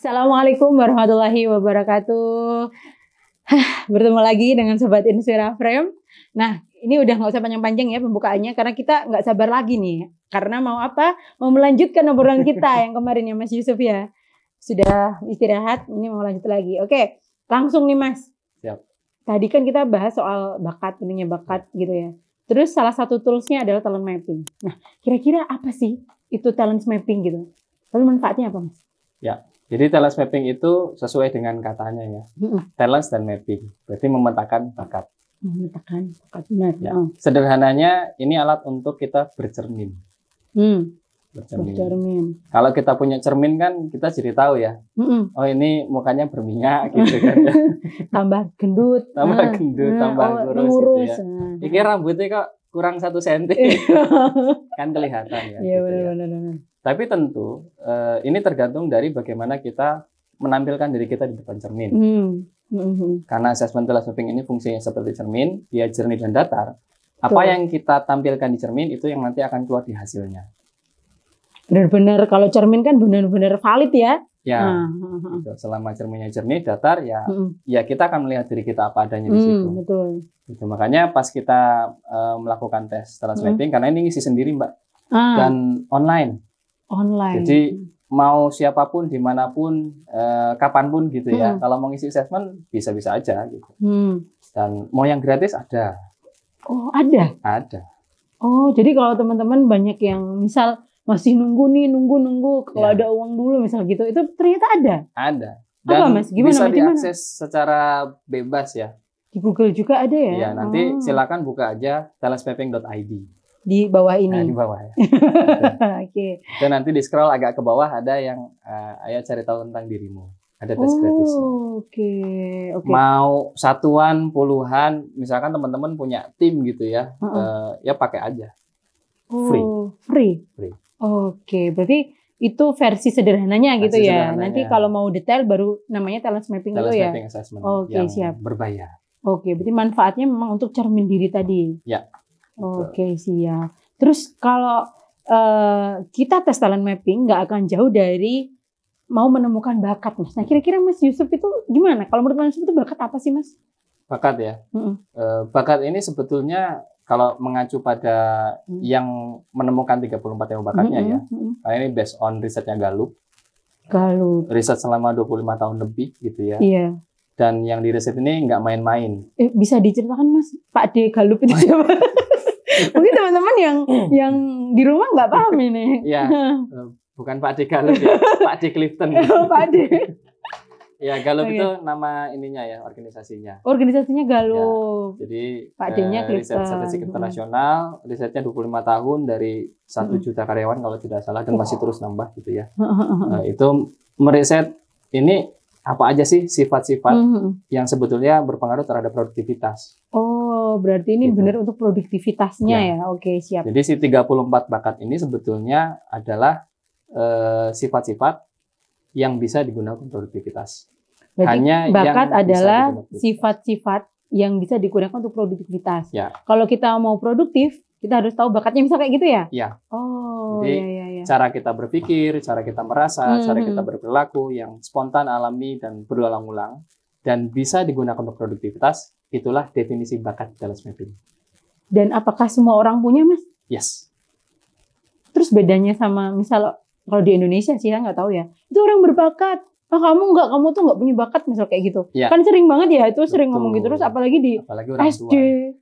Assalamualaikum warahmatullahi wabarakatuh. Bertemu lagi dengan Sobat Inspira Frame. Nah, ini udah nggak usah panjang-panjang ya pembukaannya, karena kita nggak sabar lagi nih. Karena mau apa? Mau melanjutkan obrolan kita yang kemarin ya Mas Yusuf ya. Sudah istirahat, ini mau lanjut lagi. Oke, langsung nih Mas. Siap. Tadi kan kita bahas soal bakat, pentingnya bakat gitu ya. Terus salah satu toolsnya adalah talent mapping. Nah, kira-kira apa sih itu talent mapping gitu? Lalu manfaatnya apa Mas? Ya, jadi talent mapping itu sesuai dengan katanya ya. Talent dan mapping, berarti memetakan bakat. Memetakan bakat, benar. Ya. Sederhananya ini alat untuk kita bercermin. Bercermin. Kalau kita punya cermin kan kita jadi tahu ya. Oh ini mukanya berminyak gitu kan ya. Tambah gendut. Tambah gendut, tambah kurus gitu ya. Ini rambutnya kok kurang 1 senti. Kan kelihatan ya. Iya gitu benar. Tapi tentu ini tergantung dari bagaimana kita menampilkan diri kita di depan cermin. Karena assessment talent mapping ini fungsinya seperti cermin, dia jernih dan datar. Apa yang kita tampilkan di cermin itu yang nanti akan keluar di hasilnya. Benar-benar kalau cermin kan benar-benar valid ya. Ya, gitu. Selama cerminnya jernih, datar ya, ya kita akan melihat diri kita apa adanya di situ. Betul. Gitu. Makanya pas kita melakukan tes talent mapping, karena ini ngisi sendiri Mbak, dan online. Jadi mau siapapun, dimanapun, kapanpun gitu ya. Kalau mau ngisi assessment bisa-bisa aja gitu. Dan mau yang gratis ada. Oh ada? Ada. Oh jadi kalau teman-teman banyak yang misal masih nunggu kalau ada uang dulu misal gitu, itu ternyata ada? Ada. Dan apa, Mas? Bisa diakses secara bebas ya. Di Google juga ada ya? Iya, nanti silakan buka aja talentmapping.id. Di bawah ini? Nah, di bawah ya. Oke. Dan nanti di scroll agak ke bawah ada yang ayo cari tahu tentang dirimu. Ada tes gratis. Oke. Mau satuan, puluhan, misalkan teman-teman punya tim gitu ya, ya pakai aja. Free. Oke, berarti itu versi sederhananya gitu ya. Nanti kalau mau detail baru namanya talent mapping itu ya. Mapping assessment. Oke, siap. Berbayar. Oke, berarti manfaatnya memang untuk cermin diri tadi. Ya. Oke, siap. Terus kalau kita tes talent mapping nggak akan jauh dari mau menemukan bakat, Mas. Nah, kira-kira Mas Yusuf itu gimana? Kalau menurut Mas Yusuf itu bakat apa sih, Mas? Bakat ya. Bakat ini sebetulnya kalau mengacu pada yang menemukan 34 yang bakatnya ya. Karena ini based on risetnya Gallup. Riset selama 25 tahun lebih gitu ya. Iya. Dan yang di riset ini nggak main-main. Bisa diceritakan Mas, Pak D Gallup itu siapa? Mungkin teman-teman yang di rumah nggak paham ini. Iya. Bukan Pak D Gallup ya, Pak D Clifton. Pak D. Ya, Gallup itu nama ininya ya, organisasinya. Organisasinya Gallup. Ya, jadi Pak D-nya riset statistik internasional, risetnya 25 tahun dari 1 juta karyawan kalau tidak salah, dan masih terus nambah gitu ya. Itu meriset ini apa aja sih sifat-sifat yang sebetulnya berpengaruh terhadap produktivitas. Oh, berarti ini gitu. Benar untuk produktivitasnya ya. Oke, siap. Jadi si 34 bakat ini sebetulnya adalah sifat-sifat yang bisa digunakan untuk produktivitas. Berarti hanya bakat adalah sifat-sifat yang bisa digunakan untuk produktivitas. Ya. Kalau kita mau produktif, kita harus tahu bakatnya bisa kayak gitu ya? Iya. Oh, jadi cara kita berpikir, cara kita merasa, cara kita berperilaku yang spontan, alami, dan berulang-ulang, dan bisa digunakan untuk produktivitas, itulah definisi bakat talent mapping. Dan apakah semua orang punya, Mas? Yes. Terus bedanya sama misal kalau di Indonesia sih, saya nggak tahu ya. Itu orang berbakat. Kamu tuh nggak punya bakat misal kayak gitu. Ya. Kan sering banget ya, itu sering ngomong gitu. Terus apalagi di SD.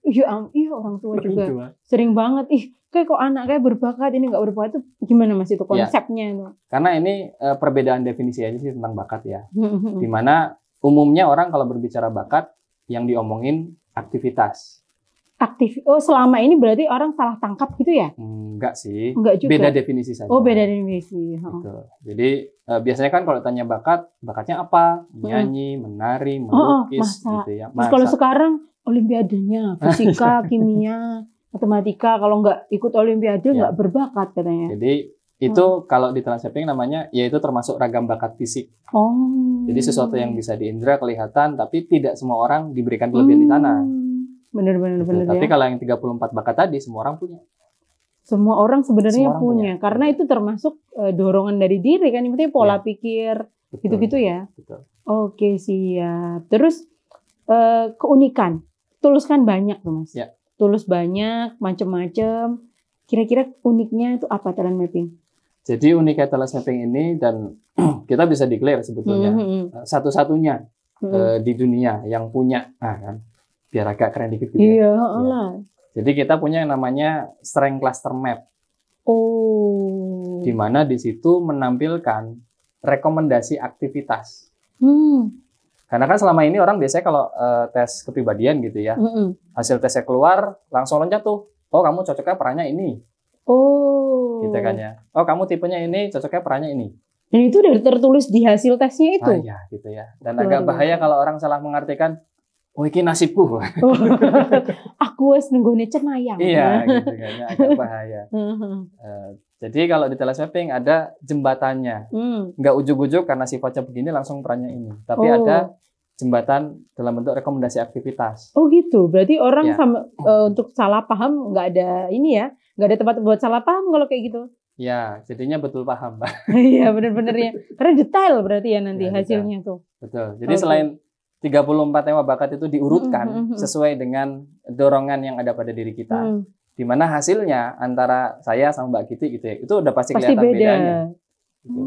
Iya orang tua juga. Sering banget. Kayak kok anak kayak berbakat, ini nggak berbakat, itu gimana Mas itu konsepnya itu? Karena ini perbedaan definisi aja sih tentang bakat ya. Dimana umumnya orang kalau berbicara bakat, yang diomongin aktivitas. Selama ini berarti orang salah tangkap gitu ya? Enggak sih. Enggak juga. Beda definisi saja. Oh, beda definisi. Gitu. Jadi biasanya kan kalau tanya bakatnya apa? Nyanyi, menari, melukis gitu ya. Terus kalau sekarang olimpiadenya fisika, kimia, matematika, kalau nggak ikut olimpiade nggak berbakat katanya. Jadi itu kalau di talent mapping namanya yaitu termasuk ragam bakat fisik. Jadi sesuatu yang bisa diindra kelihatan tapi tidak semua orang diberikan kelebihan di sana. Benar. Tapi kalau yang 34 bakat tadi semua orang punya. Semua orang sebenarnya Semua orang punya. Karena itu termasuk dorongan dari diri kan. Yang penting pola pikir Betul. gitu-gitu ya. Betul. Oke, siap. Terus keunikan. Tools kan banyak tuh Mas. Ya. Tools banyak, macam-macam. Kira-kira uniknya itu apa talent mapping? Jadi uniknya talent mapping ini, dan kita bisa declare sebetulnya satu-satunya di dunia yang punya, kan, biar agak keren dikit gitu. Iya, Ya. Jadi kita punya yang namanya Strength Cluster Map. Oh. Di mana di situ menampilkan rekomendasi aktivitas. Karena kan selama ini orang biasanya kalau tes kepribadian gitu ya, hasil tesnya keluar, langsung loncat tuh, oh kamu cocoknya perannya ini. Oh. Gitu kan ya. Oh kamu tipenya ini, cocoknya perannya ini. Dan itu udah tertulis di hasil tesnya itu? Ah, ya, gitu ya. Dan agak bahaya kalau orang salah mengartikan, oh ini nasibku. Aku wes nenggone cenayang. Iya, gitu kan ya, agak bahaya. Jadi kalau di talent mapping ada jembatannya. Nggak ujuk-ujuk karena sifatnya begini langsung perannya ini. Tapi ada jembatan dalam bentuk rekomendasi aktivitas. Oh gitu. Berarti orang Ya. untuk salah paham nggak ada ini ya, nggak ada tempat buat salah paham kalau kayak gitu. Ya, jadinya betul paham, Mbak. Iya benar-benar ya. Karena detail berarti ya nanti Ya, hasilnya tuh. Betul. Jadi selain 34 tema bakat itu diurutkan sesuai dengan dorongan yang ada pada diri kita. Di mana hasilnya antara saya sama Mbak Kiti gitu ya, itu udah pasti kelihatan beda. bedanya. Gitu.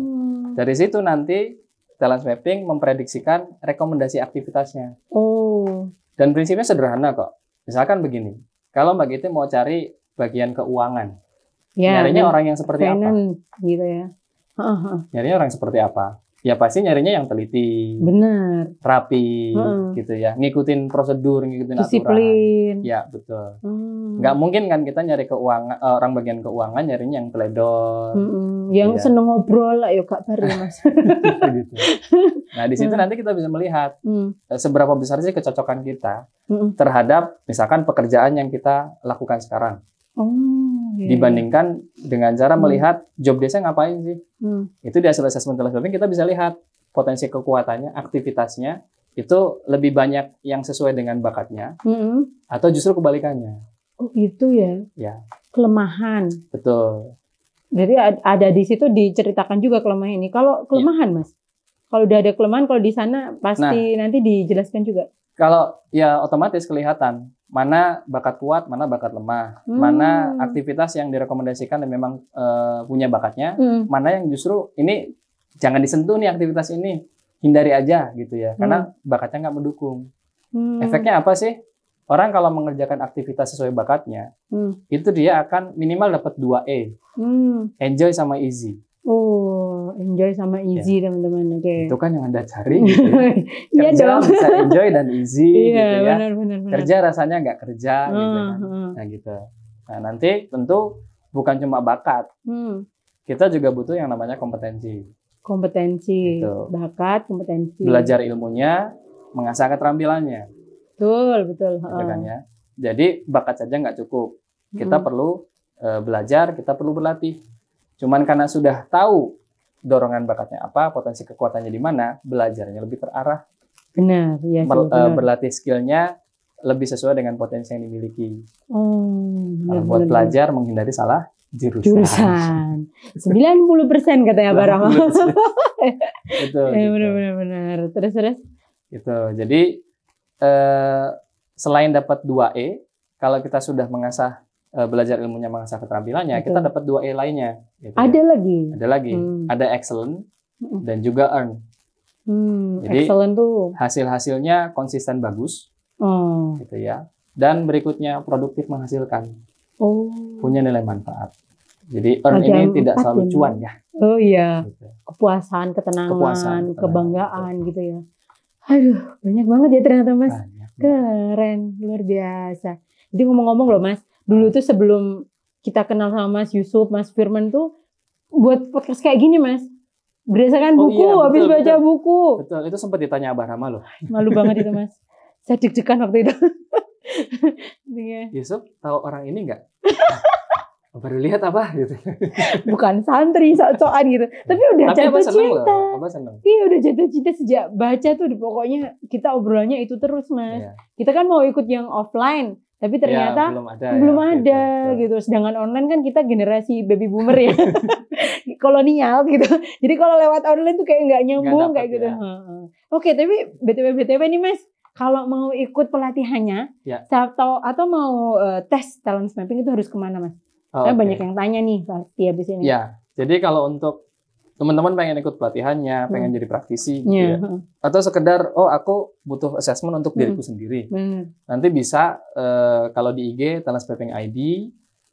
Dari situ nanti talent mapping memprediksikan rekomendasi aktivitasnya. Oh. Dan prinsipnya sederhana kok. Misalkan begini, kalau Mbak Kiti mau cari bagian keuangan, nyarinya orang yang seperti apa? Gitu ya. Nyarinya orang seperti apa? Ya pasti nyarinya yang teliti, benar, rapi, gitu ya, ngikutin prosedur, ngikutin disiplin. aturan. Ya betul. Nggak mungkin kan kita nyari keuangan, orang bagian keuangan nyarinya yang teledor, yang seneng ngobrol lah, yuk Kak Baru Mas. gitu. Nah di situ nanti kita bisa melihat seberapa besar sih kecocokan kita terhadap misalkan pekerjaan yang kita lakukan sekarang. Dibandingkan dengan cara melihat job desk-nya ngapain sih. Itu di hasil assessment talent mapping kita bisa lihat potensi kekuatannya, aktivitasnya itu lebih banyak yang sesuai dengan bakatnya atau justru kebalikannya. Oh gitu ya. Ya. Kelemahan. Betul. Jadi ada di situ diceritakan juga kelemahan ini. Kalau kelemahan Mas, kalau udah ada kelemahan, kalau di sana pasti nanti dijelaskan juga. Kalau ya otomatis kelihatan mana bakat kuat, mana bakat lemah, mana aktivitas yang direkomendasikan dan memang punya bakatnya, mana yang justru ini jangan disentuh nih aktivitas ini, hindari aja gitu ya, karena bakatnya nggak mendukung. Efeknya apa sih? Orang kalau mengerjakan aktivitas sesuai bakatnya, itu dia akan minimal dapat 2E, enjoy sama easy. Oh, enjoy sama easy teman-teman. Oke. Itu kan yang Anda cari gitu ya. Kerja bisa enjoy dan easy gitu ya. Benar. Kerja rasanya nggak kerja gitu kan. Nah gitu. Nah nanti tentu bukan cuma bakat. Kita juga butuh yang namanya kompetensi. Kompetensi, gitu. Bakat, kompetensi. Belajar ilmunya, mengasah keterampilannya. Betul. Gitu kan ya. Jadi bakat saja nggak cukup. Kita perlu belajar, kita perlu berlatih. Cuman karena sudah tahu dorongan bakatnya apa, potensi kekuatannya di mana, belajarnya lebih terarah. Benar, iya. Berlatih skillnya lebih sesuai dengan potensi yang dimiliki. Buat belajar menghindari salah jurusan. 90% katanya Barama. Betul. Benar. Terus. Gitu. Jadi selain dapat 2E, kalau kita sudah mengasah belajar ilmunya, mengasah keterampilannya, kita dapat 2E lainnya. Gitu ada ya. lagi. Ada excellent dan juga earn. Jadi excellent tuh hasil-hasilnya konsisten bagus, gitu ya. Dan berikutnya produktif menghasilkan, punya nilai manfaat. Jadi earn ini tidak selalu cuan ya. Oh iya. Gitu. Kepuasan, ketenangan, kebanggaan gitu ya. Aduh, banyak banget ya ternyata Mas. Keren, luar biasa. Jadi ngomong-ngomong loh Mas, dulu tuh sebelum kita kenal sama Mas Yusuf, Mas Firman tuh buat podcast kayak gini Mas. Berdasarkan buku, habis baca buku. Betul, itu sempat ditanya Abah Rama loh. Malu banget itu Mas. Saya deg-degan waktu itu. Yusuf, tahu orang ini nggak? Baru lihat apa gitu. Bukan santri, sok-sokan gitu. Tapi udah jatuh cinta. Abah seneng. Iya udah jatuh cinta sejak baca tuh. Pokoknya kita obrolannya itu terus Mas. Kita kan mau ikut yang offline. Tapi ternyata belum ada. belum ya, ada gitu. Sedangkan online kan kita generasi baby boomer ya, kolonial gitu. Jadi kalau lewat online tuh kayak nggak nyambung Nggak kayak dapet gitu. ya. Oke, tapi BTW nih Mas, kalau mau ikut pelatihannya Ya. atau mau tes talent mapping itu harus kemana Mas? Karena banyak yang tanya nih pasti habis ini. Ya, jadi kalau untuk teman-teman pengen ikut pelatihannya, pengen jadi praktisi gitu ya. Atau sekedar aku butuh assessment untuk diriku sendiri. Nanti bisa kalau di IG Talent Mapping ID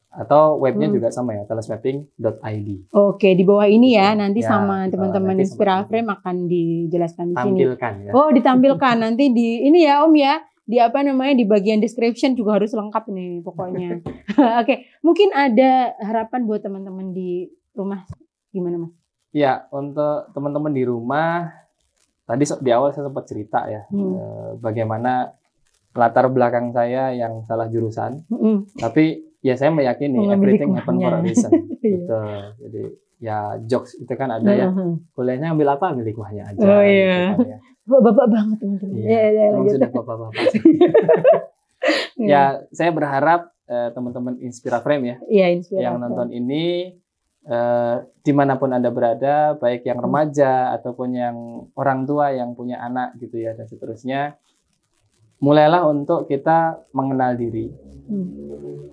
atau webnya juga sama ya, talentmapping.id. Oke, di bawah ini ya, Gitu. nanti Ya, sama teman-teman nanti sama Inspiraframe akan dijelaskan di sini. Tampilkan ya. Oh, ditampilkan nanti di ini ya Om ya. Di apa namanya, di bagian description juga harus lengkap nih pokoknya. Oke, mungkin ada harapan buat teman-teman di rumah gimana Mas? Ya, untuk teman-teman di rumah, tadi di awal saya sempat cerita ya, bagaimana latar belakang saya yang salah jurusan, tapi ya saya meyakini everything happen for a reason. Betul. Jadi ya jokes itu kan ada ya, kuliahnya ambil apa, ambil hikmahnya aja. Oh iya. Gitu kan, ya. Bapak banget teman-teman. Iya, sudah bapak-bapak. Ya, saya berharap teman-teman Inspiraframe ya, yang nonton ini, dimanapun Anda berada, baik yang remaja ataupun yang orang tua yang punya anak gitu ya dan seterusnya, mulailah untuk kita mengenal diri,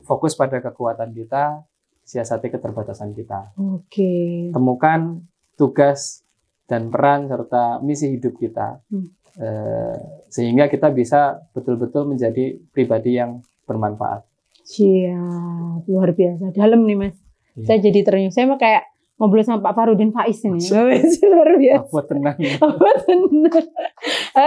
fokus pada kekuatan kita, siasati keterbatasan kita. Temukan tugas dan peran serta misi hidup kita, sehingga kita bisa betul-betul menjadi pribadi yang bermanfaat. Siap, luar biasa, dalam nih Mas. Saya jadi ternyuh. Saya mah kayak ngobrol sama Pak Farudin Faiz ini. Luar biasa. Apa tenang.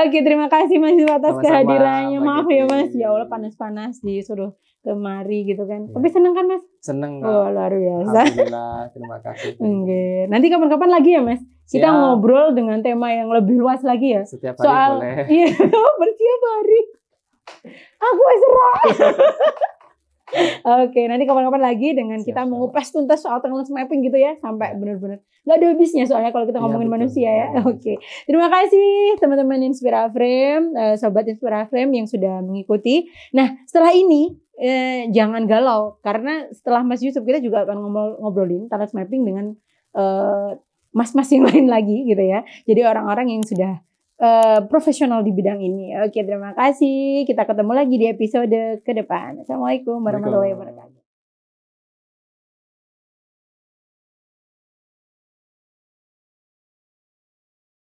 Oke, terima kasih Mas atas Sama-sama, kehadirannya. Maaf ya Giti. Mas, ya Allah panas-panas disuruh kemari gitu kan. Tapi seneng kan Mas? Seneng. Oh, luar biasa. Alhamdulillah, terima kasih. Oke. Nanti kapan-kapan lagi ya Mas? Kita ngobrol dengan tema yang lebih luas lagi ya. Setiap hari boleh. Iya, setiap hari. Aku serah. Oke, nanti kapan-kapan lagi dengan kita mengupas tuntas soal talent mapping gitu ya, sampai benar-benar nggak ada habisnya soalnya kalau kita ngomongin manusia ya. Oke, terima kasih teman-teman Inspiraframe, sobat Inspiraframe yang sudah mengikuti. Nah, setelah ini jangan galau karena setelah Mas Yusuf kita juga akan ngobrolin talent mapping dengan mas-mas yang lain lagi gitu ya. Jadi orang-orang yang sudah profesional di bidang ini. Oke, terima kasih. Kita ketemu lagi di episode ke depan. Assalamualaikum warahmatullahi wabarakatuh.